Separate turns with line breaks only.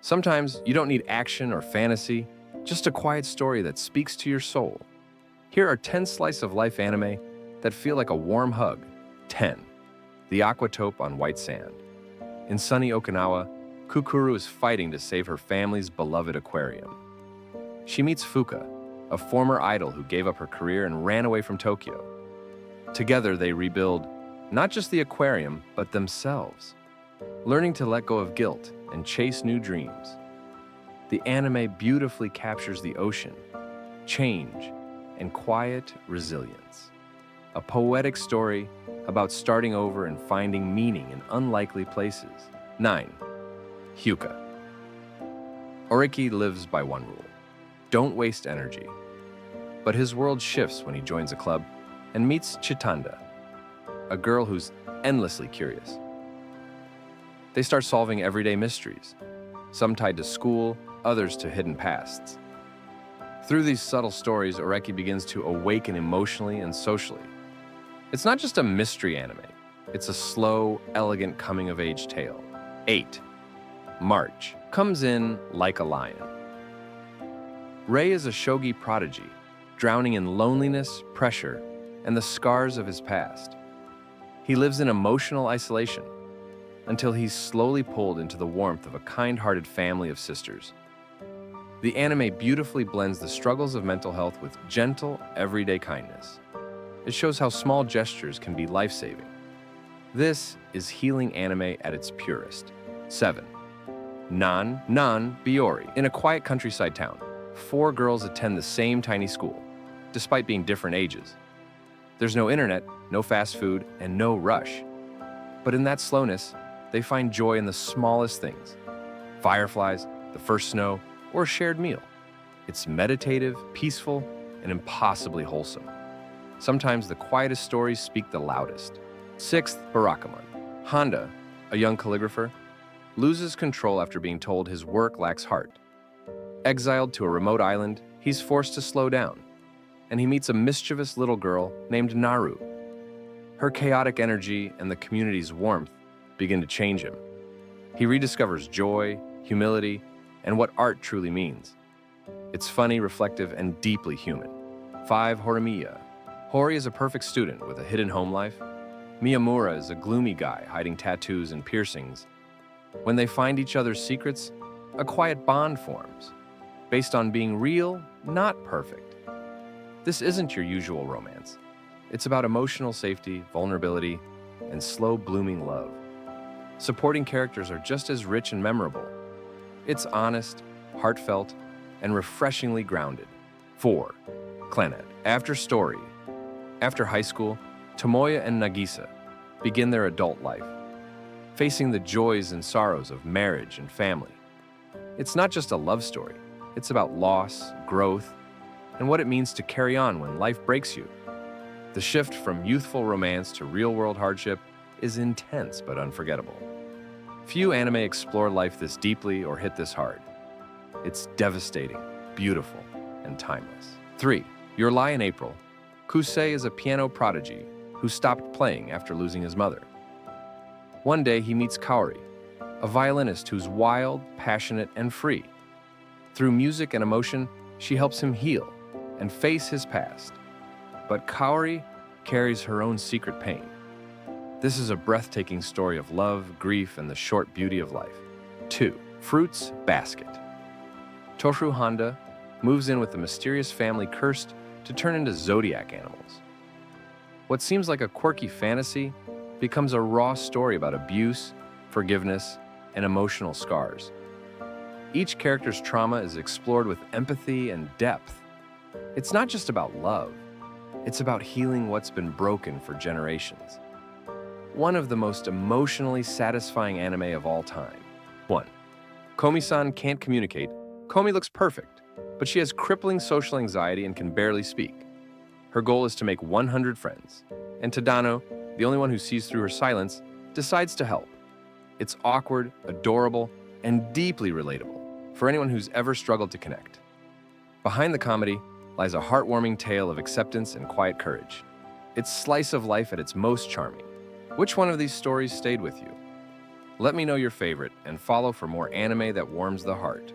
Sometimes you don't need action or fantasy, just a quiet story that speaks to your soul. Here are 10 slice of life anime that feel like a warm hug. 10. The Aquatope on White Sand. In sunny Okinawa, Kukuru is fighting to save her family's beloved aquarium. She meets Fuka, a former idol who gave up her career and ran away from Tokyo. Together, they rebuild not just the aquarium, but themselves, learning to let go of guilt and chase new dreams. The anime beautifully captures the ocean, change, and quiet resilience. A poetic story about starting over and finding meaning in unlikely places. 9. Hyuka. Oriki lives by one rule: don't waste energy. But his world shifts when he joins a club and meets Chitanda, a girl who's endlessly curious. They start solving everyday mysteries, some tied to school, others to hidden pasts. Through these subtle stories, Oreki begins to awaken emotionally and socially. It's not just a mystery anime, it's a slow, elegant coming-of-age tale. 8. March comes in like a lion. Rei is a shogi prodigy, drowning in loneliness, pressure, and the scars of his past. He lives in emotional isolation until he's slowly pulled into the warmth of a kind-hearted family of sisters. The anime beautifully blends the struggles of mental health with gentle, everyday kindness. It shows how small gestures can be life-saving. This is healing anime at its purest. 7. Nan Biori. In a quiet countryside town, 4 girls attend the same tiny school, despite being different ages. There's no internet, no fast food, and no rush. But in that slowness, they find joy in the smallest things: fireflies, the first snow, or a shared meal. It's meditative, peaceful, and impossibly wholesome. Sometimes the quietest stories speak the loudest. 6th, Barakamon. Honda, a young calligrapher, loses control after being told his work lacks heart. Exiled to a remote island, he's forced to slow down, and he meets a mischievous little girl named Naru. Her chaotic energy and the community's warmth begin to change him. He rediscovers joy, humility, and what art truly means. It's funny, reflective, and deeply human. 5. Horimiya. Hori is a perfect student with a hidden home life. Miyamura is a gloomy guy hiding tattoos and piercings. When they find each other's secrets, a quiet bond forms, based on being real, not perfect. This isn't your usual romance. It's about emotional safety, vulnerability, and slow blooming love. Supporting characters are just as rich and memorable. It's honest, heartfelt, and refreshingly grounded. 4. Clannad. After high school, Tomoya and Nagisa begin their adult life, facing the joys and sorrows of marriage and family. It's not just a love story. It's about loss, growth, and what it means to carry on when life breaks you. The shift from youthful romance to real-world hardship is intense but unforgettable. Few anime explore life this deeply or hit this hard. It's devastating, beautiful, and timeless. 3. Your Lie in April. Kusei is a piano prodigy who stopped playing after losing his mother. One day he meets Kaori, a violinist who's wild, passionate, and free. Through music and emotion, she helps him heal and face his past. But Kaori carries her own secret pain. This is a breathtaking story of love, grief, and the short beauty of life. 2. Fruits Basket. Toru Honda moves in with a mysterious family cursed to turn into zodiac animals. What seems like a quirky fantasy becomes a raw story about abuse, forgiveness, and emotional scars. Each character's trauma is explored with empathy and depth. It's not just about love, it's about healing what's been broken for generations. One of the most emotionally satisfying anime of all time. 1. Komi-san can't communicate. Komi looks perfect, but she has crippling social anxiety and can barely speak. Her goal is to make 100 friends, and Tadano, the only one who sees through her silence, decides to help. It's awkward, adorable, and deeply relatable for anyone who's ever struggled to connect. Behind the comedy lies a heartwarming tale of acceptance and quiet courage. It's slice of life at its most charming. Which one of these stories stayed with you? Let me know your favorite and follow for more anime that warms the heart.